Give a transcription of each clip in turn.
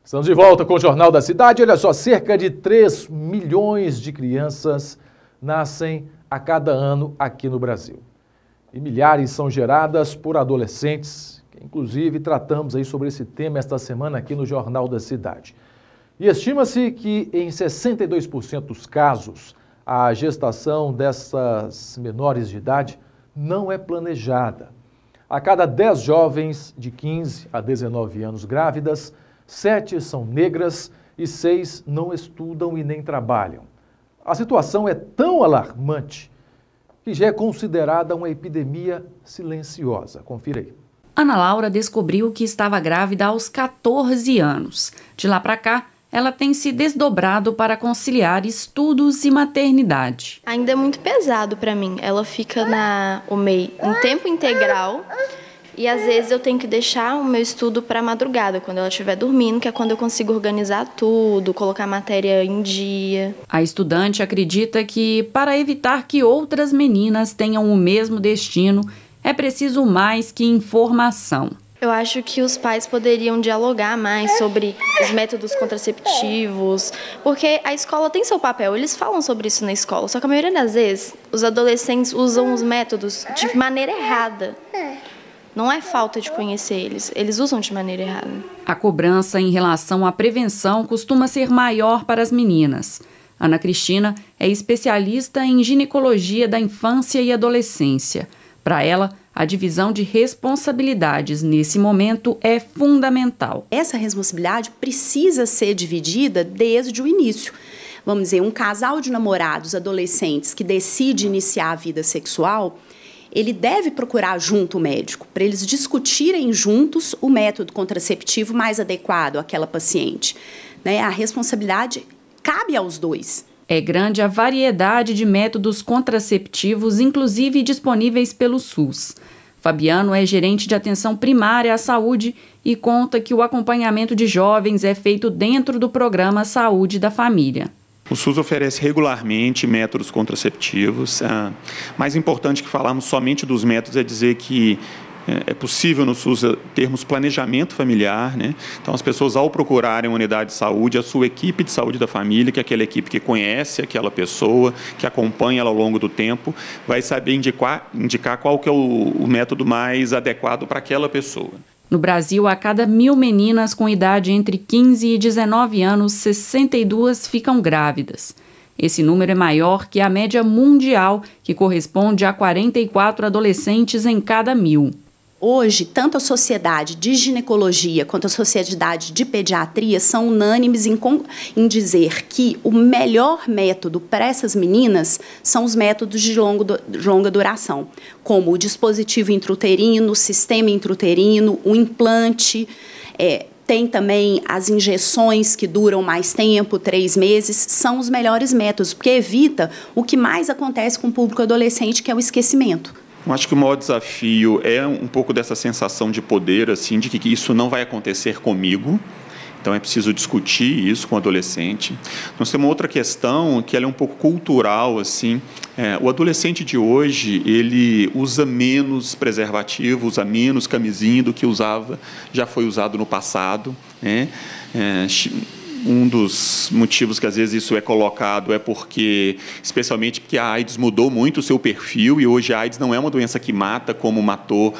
Estamos de volta com o Jornal da Cidade. Olha só, cerca de 3 milhões de crianças nascem a cada ano aqui no Brasil. E milhares são geradas por adolescentes, que inclusive tratamos aí sobre esse tema esta semana aqui no Jornal da Cidade. E estima-se que em 62% dos casos, a gestação dessas menores de idade não é planejada. A cada 10 jovens de 15 a 19 anos grávidas, 7 são negras e 6 não estudam e nem trabalham. A situação é tão alarmante que já é considerada uma epidemia silenciosa. Confira aí. Ana Laura descobriu que estava grávida aos 14 anos. De lá para cá, ela tem se desdobrado para conciliar estudos e maternidade. Ainda é muito pesado para mim. Ela fica em tempo integral. E às vezes eu tenho que deixar o meu estudo para a madrugada, quando ela estiver dormindo, que é quando eu consigo organizar tudo, colocar a matéria em dia. A estudante acredita que, para evitar que outras meninas tenham o mesmo destino, é preciso mais que informação. Eu acho que os pais poderiam dialogar mais sobre os métodos contraceptivos, porque a escola tem seu papel, eles falam sobre isso na escola, só que a maioria das vezes os adolescentes usam os métodos de maneira errada. Não é falta de conhecer eles usam de maneira errada. A cobrança em relação à prevenção costuma ser maior para as meninas. Ana Cristina é especialista em ginecologia da infância e adolescência. Para ela, a divisão de responsabilidades nesse momento é fundamental. Essa responsabilidade precisa ser dividida desde o início. Vamos dizer, um casal de namorados adolescentes que decide iniciar a vida sexual, ele deve procurar junto o médico, para eles discutirem juntos o método contraceptivo mais adequado àquela paciente. A responsabilidade cabe aos dois. É grande a variedade de métodos contraceptivos, inclusive disponíveis pelo SUS. Fabiano é gerente de atenção primária à saúde e conta que o acompanhamento de jovens é feito dentro do programa Saúde da Família. O SUS oferece regularmente métodos contraceptivos. Mais importante que falarmos somente dos métodos é dizer que é possível no SUS termos planejamento familiar, né? Então, as pessoas, ao procurarem uma unidade de saúde, a sua equipe de saúde da família, que é aquela equipe que conhece aquela pessoa, que acompanha ela ao longo do tempo, vai saber indicar qual que é o método mais adequado para aquela pessoa. No Brasil, a cada 1.000 meninas com idade entre 15 e 19 anos, 62 ficam grávidas. Esse número é maior que a média mundial, que corresponde a 44 adolescentes em cada 1.000. Hoje, tanto a Sociedade de Ginecologia quanto a Sociedade de Pediatria são unânimes em dizer que o melhor método para essas meninas são os métodos de longa duração, como o dispositivo intrauterino, o sistema intrauterino, o implante, tem também as injeções que duram mais tempo, 3 meses, são os melhores métodos, porque evita o que mais acontece com o público adolescente, que é o esquecimento. Eu acho que o maior desafio é um pouco dessa sensação de poder, assim, de que isso não vai acontecer comigo. Então, é preciso discutir isso com o adolescente. Nós temos uma outra questão que ela é um pouco cultural, assim. O adolescente de hoje, ele usa menos preservativo, usa menos camisinha do que já foi usado no passado, né? Um dos motivos que às vezes isso é colocado é porque, especialmente porque a AIDS mudou muito o seu perfil e hoje a AIDS não é uma doença que mata como matou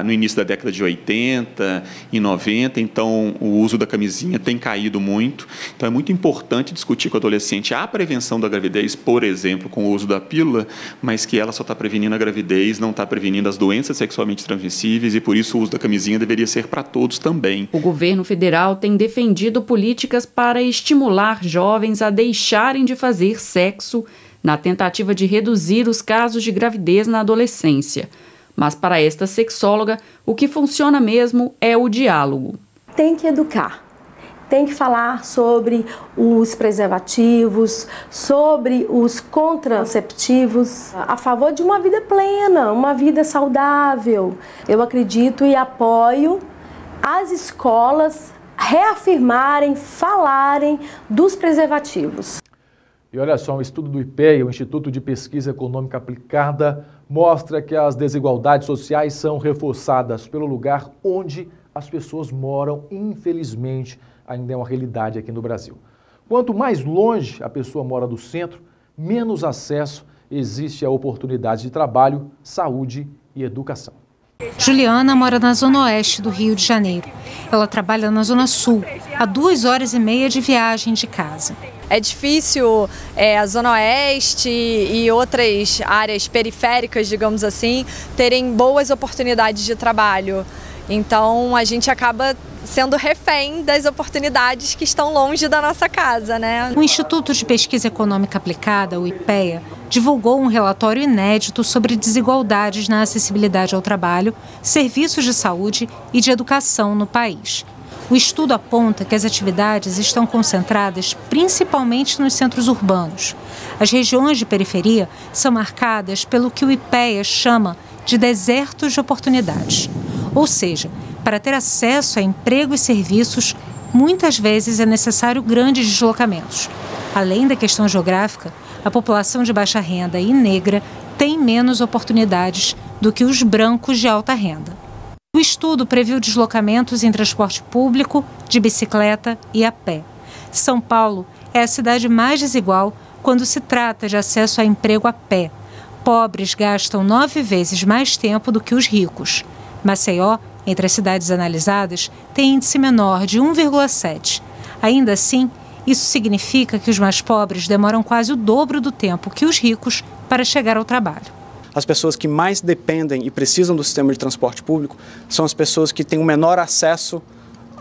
no início da década de 80 e 90, então o uso da camisinha tem caído muito. Então é muito importante discutir com o adolescente a prevenção da gravidez, por exemplo, com o uso da pílula, mas que ela só está prevenindo a gravidez, não está prevenindo as doenças sexualmente transmissíveis e por isso o uso da camisinha deveria ser para todos também. O governo federal tem defendido políticas para estimular jovens a deixarem de fazer sexo na tentativa de reduzir os casos de gravidez na adolescência. Mas para esta sexóloga, o que funciona mesmo é o diálogo. Tem que educar, tem que falar sobre os preservativos, sobre os contraceptivos, a favor de uma vida plena, uma vida saudável. Eu acredito e apoio as escolas reafirmarem, falarem dos preservativos. E olha só, um estudo do IPEA, o Instituto de Pesquisa Econômica Aplicada, mostra que as desigualdades sociais são reforçadas pelo lugar onde as pessoas moram, infelizmente, ainda é uma realidade aqui no Brasil. Quanto mais longe a pessoa mora do centro, menos acesso existe a oportunidades de trabalho, saúde e educação. Juliana mora na zona oeste do Rio de Janeiro. Ela trabalha na zona sul, a 2h30 de viagem de casa. É difícil a zona oeste e outras áreas periféricas, digamos assim, terem boas oportunidades de trabalho. Então a gente acaba sendo refém das oportunidades que estão longe da nossa casa, né? O Instituto de Pesquisa Econômica Aplicada, o IPEA, divulgou um relatório inédito sobre desigualdades na acessibilidade ao trabalho, serviços de saúde e de educação no país. O estudo aponta que as atividades estão concentradas principalmente nos centros urbanos. As regiões de periferia são marcadas pelo que o IPEA chama de desertos de oportunidades. Ou seja, para ter acesso a emprego e serviços, muitas vezes é necessário grandes deslocamentos. Além da questão geográfica, a população de baixa renda e negra tem menos oportunidades do que os brancos de alta renda. O estudo previu deslocamentos em transporte público, de bicicleta e a pé. São Paulo é a cidade mais desigual quando se trata de acesso a emprego a pé. Pobres gastam 9 vezes mais tempo do que os ricos. Maceió, entre as cidades analisadas, tem índice menor de 1,7. Ainda assim, isso significa que os mais pobres demoram quase o dobro do tempo que os ricos para chegar ao trabalho. As pessoas que mais dependem e precisam do sistema de transporte público são as pessoas que têm o menor acesso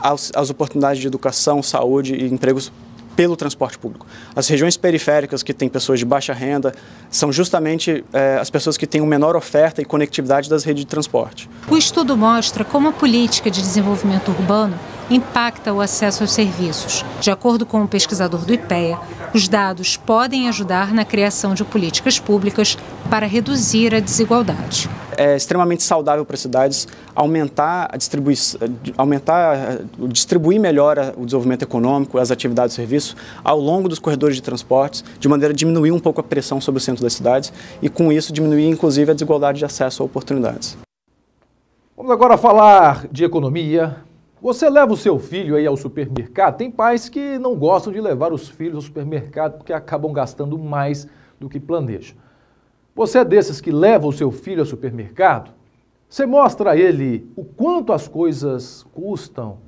às oportunidades de educação, saúde e empregos pelo transporte público. As regiões periféricas que têm pessoas de baixa renda são justamente as pessoas que têm uma menor oferta e conectividade das redes de transporte. O estudo mostra como a política de desenvolvimento urbano impacta o acesso aos serviços. De acordo com o pesquisador do IPEA, os dados podem ajudar na criação de políticas públicas para reduzir a desigualdade. É extremamente saudável para as cidades distribuir melhor o desenvolvimento econômico, as atividades e serviços ao longo dos corredores de transportes, de maneira a diminuir um pouco a pressão sobre o centro das cidades e, com isso, diminuir, inclusive, a desigualdade de acesso a oportunidades. Vamos agora falar de economia. Você leva o seu filho aí ao supermercado? Tem pais que não gostam de levar os filhos ao supermercado porque acabam gastando mais do que planejam. Você é desses que leva o seu filho ao supermercado? Você mostra a ele o quanto as coisas custam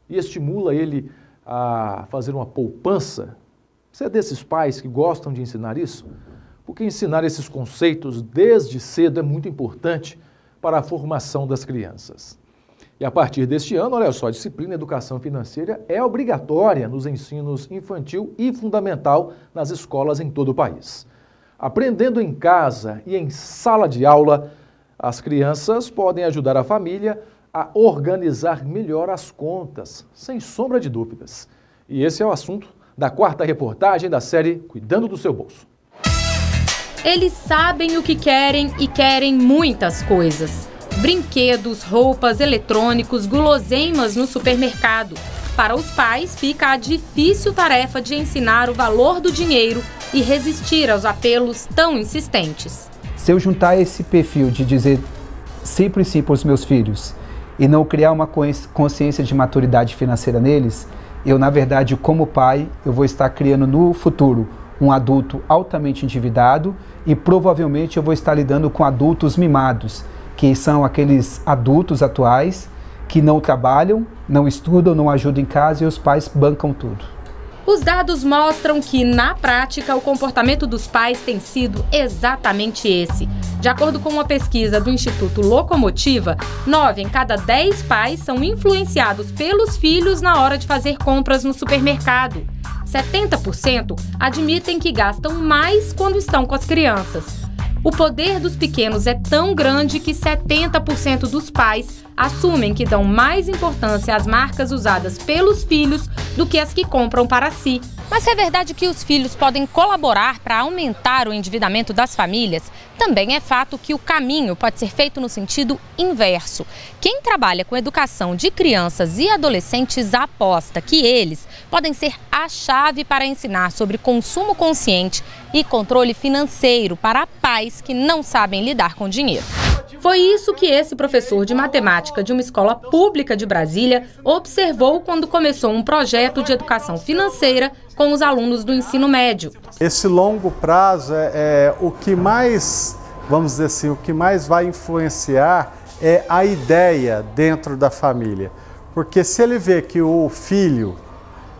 e estimula ele a fazer uma poupança? Você é desses pais que gostam de ensinar isso? Porque ensinar esses conceitos desde cedo é muito importante para a formação das crianças. E a partir deste ano, olha só, a disciplina Educação Financeira é obrigatória nos ensinos infantil e fundamental nas escolas em todo o país. Aprendendo em casa e em sala de aula, as crianças podem ajudar a família a organizar melhor as contas, sem sombra de dúvidas. E esse é o assunto da 4ª reportagem da série Cuidando do Seu Bolso. Eles sabem o que querem e querem muitas coisas. Brinquedos, roupas, eletrônicos, guloseimas no supermercado. Para os pais, fica a difícil tarefa de ensinar o valor do dinheiro e resistir aos apelos tão insistentes. Se eu juntar esse perfil de dizer sempre sim para os meus filhos e não criar uma consciência de maturidade financeira neles, eu, na verdade, como pai, eu vou estar criando no futuro um adulto altamente endividado e provavelmente eu vou estar lidando com adultos mimados, que são aqueles adultos atuais que não trabalham, não estudam, não ajudam em casa e os pais bancam tudo. Os dados mostram que, na prática, o comportamento dos pais tem sido exatamente esse. De acordo com uma pesquisa do Instituto Locomotiva, 9 em cada 10 pais são influenciados pelos filhos na hora de fazer compras no supermercado. 70% admitem que gastam mais quando estão com as crianças. O poder dos pequenos é tão grande que 70% dos pais assumem que dão mais importância às marcas usadas pelos filhos do que as que compram para si. Mas se é verdade que os filhos podem colaborar para aumentar o endividamento das famílias, também é fato que o caminho pode ser feito no sentido inverso. Quem trabalha com educação de crianças e adolescentes aposta que eles podem ser a chave para ensinar sobre consumo consciente e controle financeiro para pais que não sabem lidar com dinheiro. Foi isso que esse professor de matemática de uma escola pública de Brasília observou quando começou um projeto de educação financeira com os alunos do ensino médio. Esse longo prazo é o que mais, vamos dizer assim, o que mais vai influenciar é a ideia dentro da família. Porque se ele vê que o filho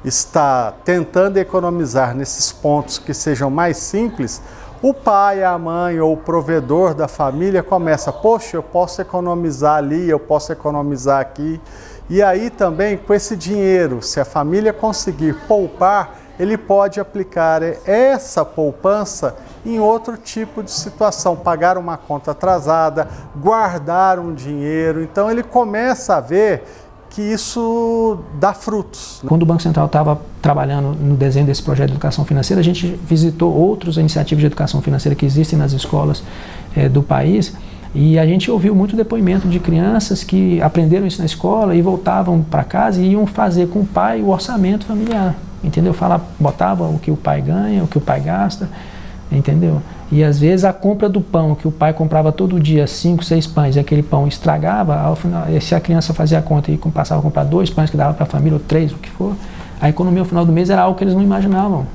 está tentando economizar nesses pontos que sejam mais simples, o pai, a mãe ou o provedor da família começa, poxa, eu posso economizar ali, eu posso economizar aqui. E aí também, com esse dinheiro, se a família conseguir poupar, ele pode aplicar essa poupança em outro tipo de situação, pagar uma conta atrasada, guardar um dinheiro. Então ele começa a ver que isso dá frutos. Quando o Banco Central estava trabalhando no desenho desse projeto de educação financeira, a gente visitou outras iniciativas de educação financeira que existem nas escolas do país, e a gente ouviu muito depoimento de crianças que aprenderam isso na escola e voltavam para casa e iam fazer com o pai o orçamento familiar, entendeu? Botava o que o pai ganha, o que o pai gasta, entendeu? E às vezes a compra do pão, que o pai comprava todo dia 5, 6 pães, e aquele pão estragava, ao final, se a criança fazia a conta e passava a comprar 2 pães que dava para a família, ou 3, o que for, a economia ao final do mês era algo que eles não imaginavam.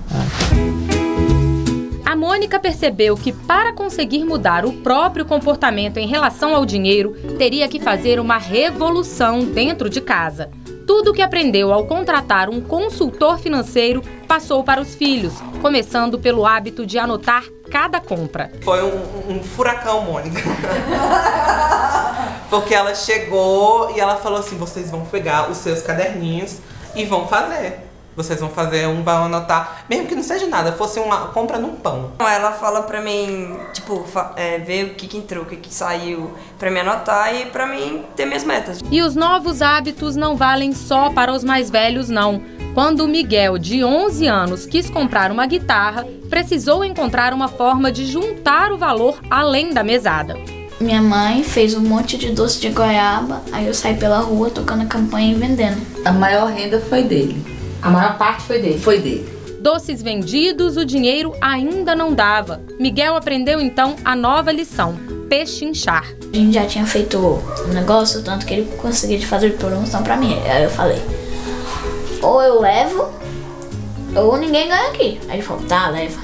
A Mônica percebeu que para conseguir mudar o próprio comportamento em relação ao dinheiro, teria que fazer uma revolução dentro de casa. Tudo o que aprendeu ao contratar um consultor financeiro passou para os filhos, começando pelo hábito de anotar cada compra. Foi um furacão, Mônica. Porque ela chegou e ela falou assim, vocês vão pegar os seus caderninhos e vão fazer. Vocês vão fazer vão anotar, mesmo que não seja nada, fosse uma compra num pão. Ela fala pra mim, tipo, ver o que entrou, o que saiu, pra mim anotar e pra mim ter minhas metas. E os novos hábitos não valem só para os mais velhos, não. Quando o Miguel, de 11 anos, quis comprar uma guitarra, precisou encontrar uma forma de juntar o valor além da mesada. Minha mãe fez um monte de doce de goiaba, aí eu saí pela rua tocando a campanha e vendendo. A maior renda foi dele. A maior parte foi dele? Foi dele. Doces vendidos, o dinheiro ainda não dava. Miguel aprendeu então a nova lição: pechinchar. A gente já tinha feito um negócio, tanto que ele conseguia fazer promoção pra mim. Aí eu falei, ou eu levo, ou ninguém ganha aqui. Aí ele falou, tá, leva.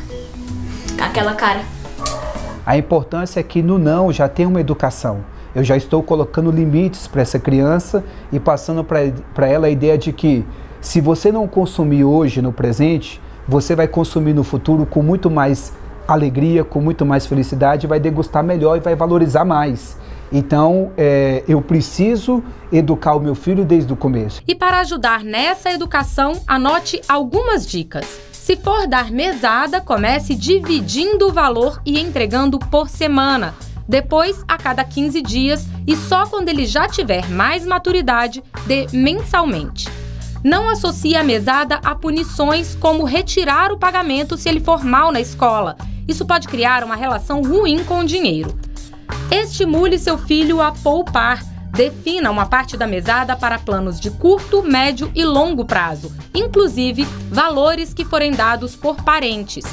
Com aquela cara. A importância é que no não já tem uma educação. Eu já estou colocando limites para essa criança e passando para ela a ideia de que se você não consumir hoje, no presente, você vai consumir no futuro com muito mais alegria, com muito mais felicidade, vai degustar melhor e vai valorizar mais. Então, eu preciso educar o meu filho desde o começo. E para ajudar nessa educação, anote algumas dicas. Se for dar mesada, comece dividindo o valor e entregando por semana. Depois, a cada 15 dias e só quando ele já tiver mais maturidade, dê mensalmente. Não associe a mesada a punições como retirar o pagamento se ele for mal na escola. Isso pode criar uma relação ruim com o dinheiro. Estimule seu filho a poupar. Defina uma parte da mesada para planos de curto, médio e longo prazo, inclusive valores que forem dados por parentes.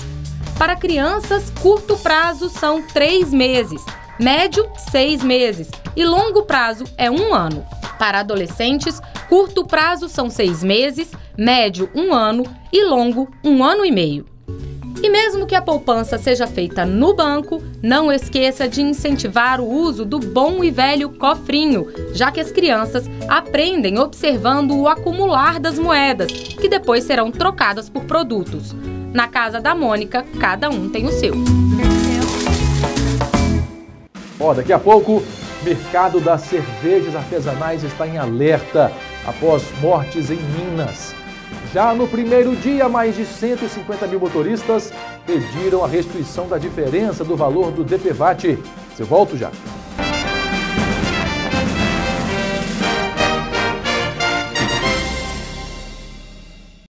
Para crianças, curto prazo são 3 meses, médio 6 meses e longo prazo é 1 ano. Para adolescentes, curto prazo são 6 meses, médio 1 ano e longo 1 ano e meio. E mesmo que a poupança seja feita no banco, não esqueça de incentivar o uso do bom e velho cofrinho, já que as crianças aprendem observando o acumular das moedas, que depois serão trocadas por produtos. Na casa da Mônica, cada um tem o seu. Daqui a pouco, o mercado das cervejas artesanais está em alerta após mortes em Minas. Já no primeiro dia, mais de 150 mil motoristas pediram a restituição da diferença do valor do DPVAT. Eu volto já.